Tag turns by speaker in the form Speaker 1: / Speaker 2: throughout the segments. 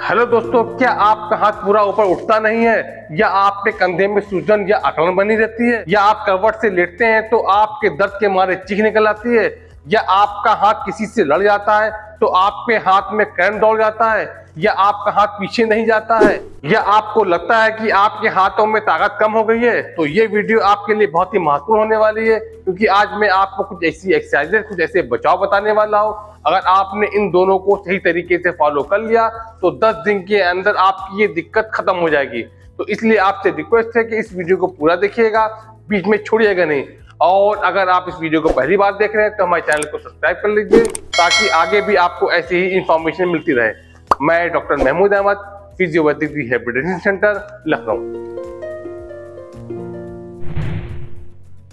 Speaker 1: Hello दोस्तों, क्या आपका हाथ पूरा ऊपर उठता नहीं है, या आपके कंधे में सूजन या अकड़न बनी रहती है, या आप करवट से लेटते हैं तो आपके दर्द के मारे चीख निकल आती है, या आपका हाथ किसी से लड़ जाता है तो आपके हाथ में करंट दौड़ जाता है, या आपका हाथ पीछे नहीं जाता है, या आपको लगता है कि आपके हाथों में ताकत कम हो गई है, तो ये वीडियो आपके लिए बहुत ही महत्वपूर्ण होने वाली है। क्योंकि आज मैं आपको कुछ ऐसी एक्सरसाइजेस, कुछ ऐसे बचाव बताने वाला हूँ। अगर आपने इन दोनों को सही तरीके से फॉलो कर लिया तो 10 दिन के अंदर आपकी ये दिक्कत खत्म हो जाएगी। तो इसलिए आपसे रिक्वेस्ट है कि इस वीडियो को पूरा देखिएगा, बीच में छोड़िएगा नहीं। और अगर आप इस वीडियो को पहली बार देख रहे हैं तो हमारे चैनल को सब्सक्राइब कर लीजिए, ताकि आगे भी आपको ऐसी ही इंफॉर्मेशन मिलती रहे। मैं doctor Mahmood Ahmad, physiopathic rehabilitation centre, Lucknow.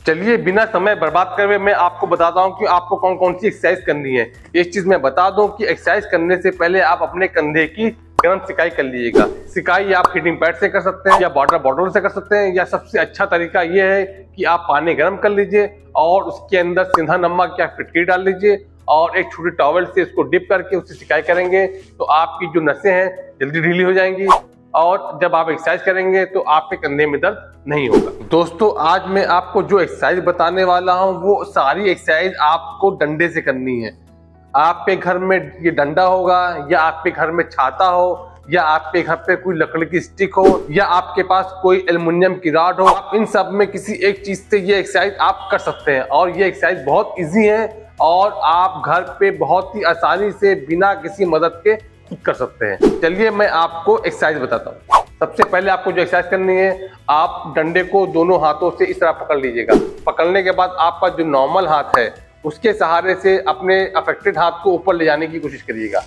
Speaker 1: चलिए बिना समय बर्बाद करे मैं आपको बताता हूं कि आपको कौन कौन सी एक्सरसाइज करनी है। एक चीज मैं बता दूं कि एक्सरसाइज करने से पहले आप अपने कंधे की गर्म सिकाई कर लीजिएगा। सिकाई आप हीटिंग पैड से कर सकते हैं, या वाटर बॉटल से कर सकते हैं, या सबसे अच्छा तरीका यह है कि आप पानी गर्म कर लीजिए और उसके अंदर सिंधा नमक या फिटकरी डाल लीजिए और एक छोटी टॉवल से उसको डिप करके उससे सिकाई करेंगे तो आपकी जो नसें हैं जल्दी ढीली हो जाएंगी, और जब आप एक्सरसाइज करेंगे तो आपके कंधे में दर्द नहीं होगा। दोस्तों, आज मैं आपको जो एक्सरसाइज बताने वाला हूं वो सारी एक्सरसाइज आपको डंडे से करनी है। आपके घर में ये डंडा होगा, या आपके घर में छाता हो, या आपके घर पे कोई लकड़ी की स्टिक हो, या आपके पास कोई एल्युमिनियम की रॉड हो, आप इन सब में किसी एक चीज से ये एक्सरसाइज आप कर सकते हैं। और ये एक्सरसाइज बहुत ईजी है और आप घर पे बहुत ही आसानी से बिना किसी मदद के खुद कर सकते हैं। चलिए मैं आपको एक्सरसाइज बताता हूँ। सबसे पहले आपको जो एक्सरसाइज करनी है, आप डंडे को दोनों हाथों से इस तरह पकड़ लीजिएगा। पकड़ने के बाद आपका जो नॉर्मल हाथ है उसके सहारे से अपने अफेक्टेड हाथ को ऊपर ले जाने की कोशिश करिएगा।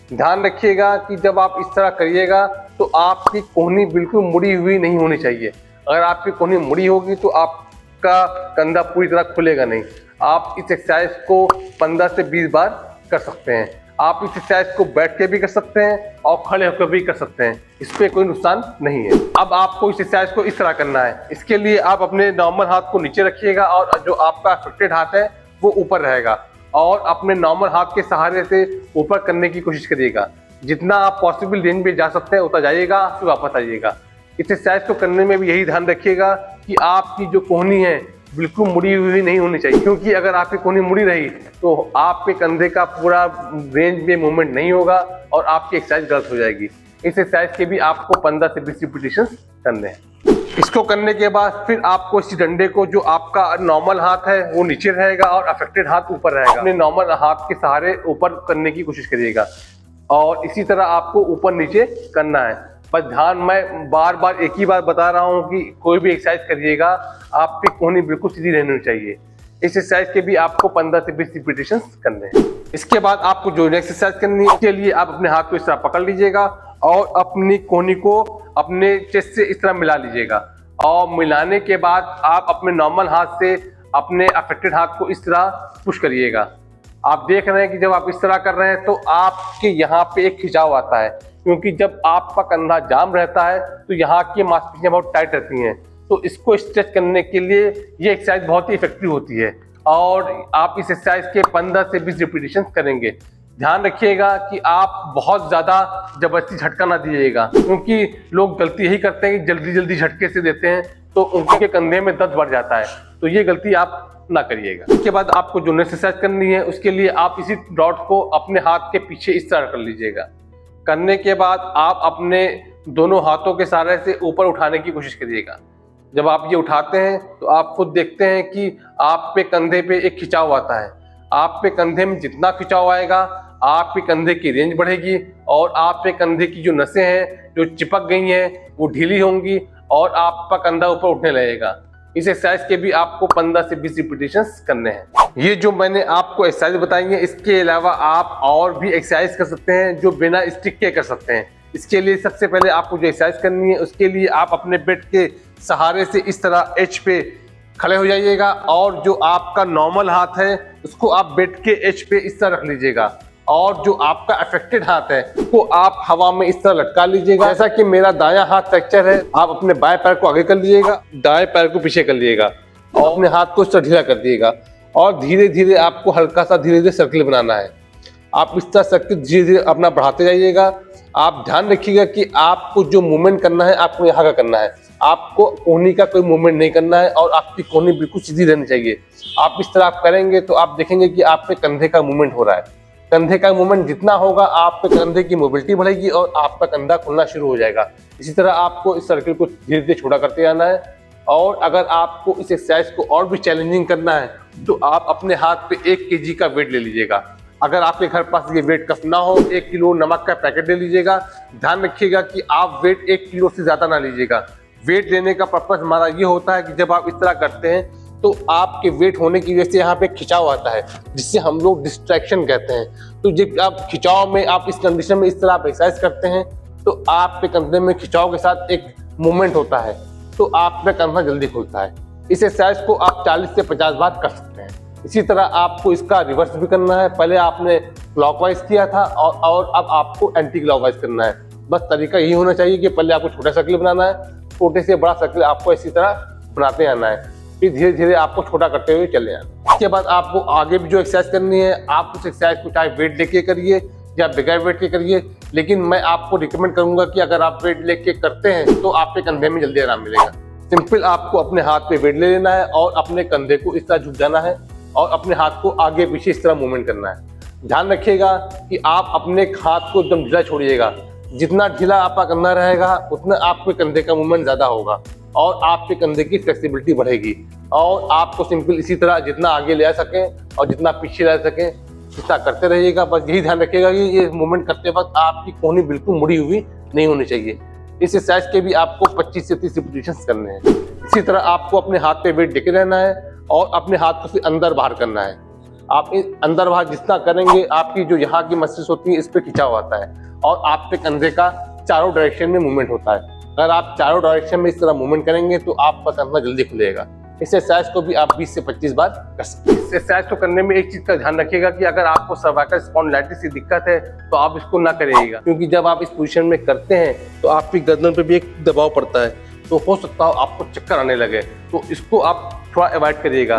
Speaker 1: ध्यान रखिएगा कि जब आप इस तरह करिएगा तो आपकी कोहनी बिल्कुल मुड़ी हुई नहीं होनी चाहिए। अगर आपकी कोहनी मुड़ी होगी तो आपका कंधा पूरी तरह खुलेगा नहीं। आप इस एक्सरसाइज को 15 से 20 बार कर सकते हैं। आप इस एक्सरसाइज को बैठ के भी कर सकते हैं और खड़े होकर भी कर सकते हैं, इस पर कोई नुकसान नहीं है। अब आपको इस एक्सरसाइज को इस तरह करना है। इसके लिए आप अपने नॉर्मल हाथ को नीचे रखिएगा और जो आपका अफेक्टेड हाथ है वो ऊपर रहेगा, और अपने नॉर्मल हाथ के सहारे से ऊपर करने की कोशिश करिएगा। जितना आप पॉसिबल रेंज में जा सकते हैं उतना जाइएगा, फिर वापस आइएगा। इस एक्सरसाइज को करने में भी यही ध्यान रखिएगा कि आपकी जो कोहनी है बिल्कुल मुड़ी हुई नहीं होनी चाहिए, क्योंकि अगर आपकी कोहनी मुड़ी रही तो आपके कंधे का पूरा रेंज में मूवमेंट नहीं होगा और आपकी एक्सरसाइज गलत हो जाएगी। इस एक्सरसाइज के भी आपको 15 से 20 रिपीटेशन करने हैं। इसको करने के बाद फिर आपको इस डंडे को, जो आपका नॉर्मल हाथ है वो नीचे रहेगा और अफेक्टेड हाथ ऊपर रहेगा, अपने नॉर्मल हाथ के सहारे ऊपर करने की कोशिश करिएगा। और इसी तरह आपको ऊपर नीचे करना है। बस ध्यान, मैं बार बार एक ही बात बता रहा हूँ कि कोई भी एक्सरसाइज करिएगा आपकी कोहनी बिल्कुल सीधी रहनी चाहिए। इस एक्सरसाइज के भी आपको 15 से 20 रिपीटेशन करने हैं। इसके बाद आपको जो नेक्स्ट एक्सरसाइज करनी है, उसके लिए आप अपने हाथ को इस तरह पकड़ लीजिएगा और अपनी कोहनी को अपने चेस्ट से इस तरह मिला लीजिएगा। और मिलाने के बाद आप अपने नॉर्मल हाथ से अपने अफेक्टेड हाथ को इस तरह पुश करिएगा। आप देख रहे हैं कि जब आप इस तरह कर रहे हैं तो आपके यहाँ पे एक खिंचाव आता है, क्योंकि जब आपका कंधा जाम रहता है तो यहाँ की मांसपेशियां बहुत टाइट रहती हैं। तो इसको स्ट्रेच करने के लिए ये एक्सरसाइज बहुत ही इफेक्टिव होती है, और आप इस एक्सरसाइज के 15 से 20 रिपीटेशन करेंगे। ध्यान रखिएगा कि आप बहुत ज्यादा जबरदस्ती झटका ना दीजिएगा, क्योंकि लोग गलती यही करते हैं कि जल्दी जल्दी झटके से देते हैं तो उनके कंधे में दर्द बढ़ जाता है। तो ये गलती आप ना करिएगा। इसके बाद आपको जो नेक्स्ट एक्सरसाइज करनी है, उसके लिए आप इसी रॉड को अपने हाथ के पीछे इस तरह कर लीजिएगा। करने के बाद आप अपने दोनों हाथों के सहारे से ऊपर उठाने की कोशिश करिएगा। जब आप ये उठाते हैं तो आप खुद देखते हैं कि आप पे कंधे पे एक खिंचाव आता है। आप पे कंधे में जितना खिंचाव आएगा आपके कंधे की रेंज बढ़ेगी, और आपके कंधे की जो नसें हैं जो चिपक गई हैं वो ढीली होंगी और आपका कंधा ऊपर उठने लगेगा। इस एक्सरसाइज के भी आपको 15 से 20 रिपीटेशंस करने हैं। ये जो मैंने आपको एक्सरसाइज बताई है, इसके अलावा आप और भी एक्सरसाइज कर सकते हैं जो बिना स्टिक के कर सकते हैं। इसके लिए सबसे पहले आपको जो एक्सरसाइज करनी है, उसके लिए आप अपने बेड के सहारे से इस तरह एज पे खड़े हो जाइएगा, और जो आपका नॉर्मल हाथ है उसको आप बेड के एज पे इस तरह रख लीजिएगा, और जो आपका अफेक्टेड हाथ है उसको आप हवा में इस तरह लटका लीजिएगा। जैसा कि मेरा दायां हाथ फ्रैक्चर है, आप अपने बाएं पैर को आगे कर लीजिएगा, दाएं पैर को पीछे कर लीजिएगा और अपने हाथ को इस तरह ढीला कर दिएगा, और धीरे धीरे आपको हल्का सा धीरे धीरे सर्किल बनाना है। आप इस तरह सर्किल धीरे धीरे अपना बढ़ाते जाइएगा। आप ध्यान रखिएगा कि आपको जो मूवमेंट करना है आपको यहाँ का करना है, आपको कोहनी का कोई मूवमेंट नहीं करना है और आपकी कोहनी बिल्कुल सीधी रहनी चाहिए। आप इस तरह आप करेंगे तो आप देखेंगे कि आपके कंधे का मूवमेंट हो रहा है। कंधे का मूवमेंट जितना होगा आपके कंधे की मोबिलिटी बढ़ेगी और आपका कंधा खुलना शुरू हो जाएगा। इसी तरह आपको इस सर्किल को धीरे धीरे छोटा करते जाना है। और अगर आपको इस एक्सरसाइज को और भी चैलेंजिंग करना है तो आप अपने हाथ पे 1 kg का वेट ले लीजिएगा। अगर आपके घर पास ये वेट कफ ना हो, 1 किलो नमक का पैकेट ले लीजिएगा। ध्यान रखिएगा कि आप वेट 1 किलो से ज्यादा ना लीजिएगा। वेट लेने का पर्पस हमारा ये होता है कि जब आप इस तरह करते हैं तो आपके वेट होने की वजह से यहाँ पे खिंचाव आता है, जिससे हम लोग डिस्ट्रैक्शन कहते हैं। तो जब आप खिंचाव में आप इस कंडीशन में इस तरह आप एक्सरसाइज करते हैं तो आपके कंधे में खिंचाव के साथ एक मूवमेंट होता है, तो आपका कंधा जल्दी खुलता है। इस एक्सरसाइज को आप 40 से 50 बार कर सकते हैं। इसी तरह आपको इसका रिवर्स भी करना है। पहले आपने क्लॉकवाइज किया था और अब आपको एंटी क्लॉकवाइज करना है। बस तरीका यही होना चाहिए कि पहले आपको छोटा सर्किल बनाना है, छोटे से बड़ा सर्किल आपको इसी तरह बनाते आना है, फिर धीरे धीरे आपको छोटा करते हुए चले आना। इसके बाद आपको आगे भी जो एक्सरसाइज करनी है, आप उस एक्सरसाइज को चाहे वेट लेके करिए या बगैर वेट के करिए, लेकिन मैं आपको रिकमेंड करूंगा कि अगर आप वेट लेके करते हैं तो आपके कंधे में जल्दी आराम मिलेगा। सिंपल आपको अपने हाथ पे वेट ले लेना है और अपने कंधे को इस तरह झुक जाना है और अपने हाथ को आगे पीछे इस तरह मूवमेंट करना है। ध्यान रखिएगा कि आप अपने हाथ को एकदम ढीला छोड़िएगा। जितना ढीला आपका कंधा रहेगा उतना आपके कंधे का मूवमेंट ज्यादा होगा और आपके कंधे की फ्लेक्सिबिलिटी बढ़ेगी। और आपको सिंपल इसी तरह जितना आगे ले आ सकें और जितना पीछे ला सकें इतना करते रहिएगा। बस यही ध्यान रखिएगा कि ये मूवमेंट करते वक्त आपकी कोहनी बिल्कुल मुड़ी हुई नहीं होनी चाहिए। इस एक्सरसाइज के भी आपको 25 से 30 रिपीटेशंस करने हैं। इसी तरह आपको अपने हाथ पे वेट लेके रहना है और अपने हाथ को से अंदर बाहर करना है। आप अंदर बाहर जितना करेंगे आपकी जो यहाँ की मसल्स होती है इस पे खिंचाव आता है और आपके कंधे का चारों डायरेक्शन में मूवमेंट होता है। अगर आप चारों डायरेक्शन में इस तरह मूवमेंट करेंगे तो आपका कंधा जल्दी खुलेगा। इस एक्सरसाइज को भी आप 20 से 25 बार कर सकते हैं। इस एक्सरसाइज को करने में एक चीज का ध्यान रखिएगा कि अगर आपको सर्वाइकल स्पॉन्डिलाइटिस की दिक्कत है तो आप इसको ना करिएगा, क्योंकि जब आप इस पोजीशन में करते हैं तो आपकी गर्दन पे भी एक दबाव पड़ता है, तो हो सकता हो आपको चक्कर आने लगे, तो इसको आप थोड़ा अवॉइड करिएगा।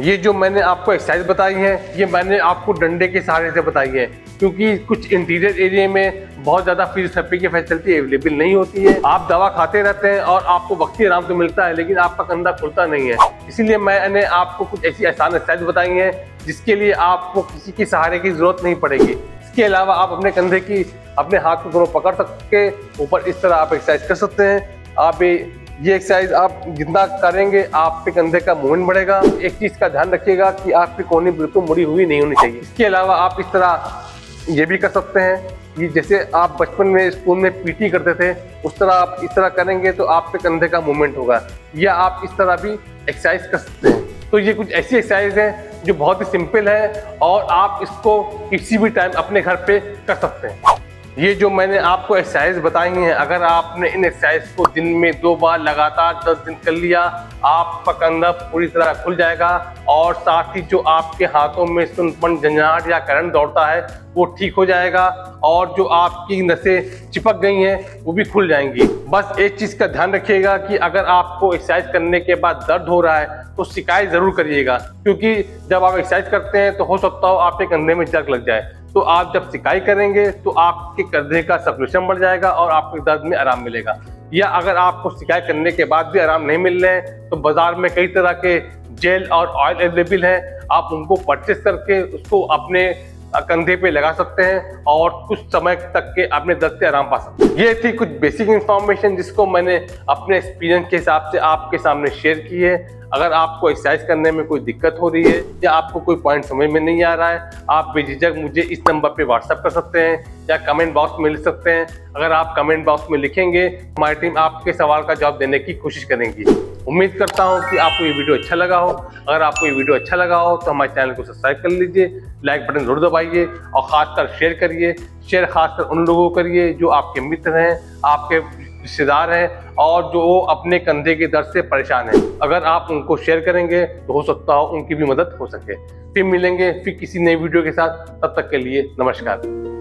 Speaker 1: ये जो मैंने आपको एक्सरसाइज बताई है ये मैंने आपको डंडे के सहारे से बताई है, क्योंकि कुछ इंटीरियर एरिया में बहुत ज्यादा फिजियोथेरेपी की फैसिलिटी अवेलेबल नहीं होती है। आप दवा खाते रहते हैं और आपको वक्ती आराम तो मिलता है लेकिन आपका कंधा खुलता नहीं है। इसीलिए मैंने आपको कुछ ऐसी आसान एक्सरसाइज बताई हैं जिसके लिए आपको किसी के सहारे की जरूरत नहीं पड़ेगी। इसके अलावा आप अपने कंधे की अपने हाथ को दोनों पकड़ सके ऊपर इस तरह आप एक्सरसाइज कर सकते हैं। आप ये एक्सरसाइज आप जितना करेंगे आपके कंधे का मूवमेंट बढ़ेगा। एक चीज का ध्यान रखिएगा कि आपकी कोहनी बिल्कुल मुड़ी हुई नहीं होनी चाहिए। इसके अलावा आप इस तरह ये भी कर सकते हैं कि जैसे आप बचपन में स्कूल में पीटी करते थे उस तरह आप इस तरह करेंगे तो आपके कंधे का मूवमेंट होगा, या आप इस तरह भी एक्सरसाइज कर सकते हैं। तो ये कुछ ऐसी एक्सरसाइज है जो बहुत ही सिंपल है और आप इसको किसी भी टाइम अपने घर पे कर सकते हैं। ये जो मैंने आपको एक्सरसाइज बताई हैं, अगर आपने इन एक्सरसाइज को दिन में 2 बार लगातार 10 दिन कर लिया, आपका कंधा पूरी तरह खुल जाएगा और साथ ही जो आपके हाथों में सुनपन, झंझनाहट या करंट दौड़ता है वो ठीक हो जाएगा और जो आपकी नसें चिपक गई हैं वो भी खुल जाएंगी। बस एक चीज का ध्यान रखिएगा कि अगर आपको एक्सरसाइज करने के बाद दर्द हो रहा है तो शिकायत जरूर करिएगा, क्योंकि जब आप एक्सरसाइज करते हैं तो हो सकता हो आपके कंधे में जर्क लग जाए। तो आप जब सिकाई करेंगे तो आपके कंधे का सर्कुलेशन बढ़ जाएगा और आपके दर्द में आराम मिलेगा। या अगर आपको सिकाई करने के बाद भी आराम नहीं मिल रहे हैं तो बाजार में कई तरह के जेल और ऑयल अवेलेबल है, आप उनको परचेस करके उसको अपने कंधे पे लगा सकते हैं और कुछ समय तक के अपने दर्द से आराम पा सकते हैं। ये थी कुछ बेसिक इंफॉर्मेशन जिसको मैंने अपने एक्सपीरियंस के हिसाब से आपके सामने शेयर की है। अगर आपको एक्सरसाइज करने में कोई दिक्कत हो रही है या आपको कोई पॉइंट समझ में नहीं आ रहा है, आप बेझिझक मुझे इस नंबर पे व्हाट्सएप कर सकते हैं या कमेंट बॉक्स में लिख सकते हैं। अगर आप कमेंट बॉक्स में लिखेंगे हमारी टीम आपके सवाल का जवाब देने की कोशिश करेंगी। उम्मीद करता हूं कि आपको ये वीडियो अच्छा लगा हो। अगर आपको ये वीडियो अच्छा लगा हो तो हमारे चैनल को सब्सक्राइब कर लीजिए, लाइक बटन जरूर दबाइए और खासकर शेयर करिए। शेयर खासकर उन लोगों को करिए जो आपके मित्र हैं, आपके रिश्तेदार हैं और जो अपने कंधे के दर्द से परेशान हैं। अगर आप उनको शेयर करेंगे तो हो सकता हो उनकी भी मदद हो सके। फिर मिलेंगे फिर किसी नई वीडियो के साथ, तब तक के लिए नमस्कार।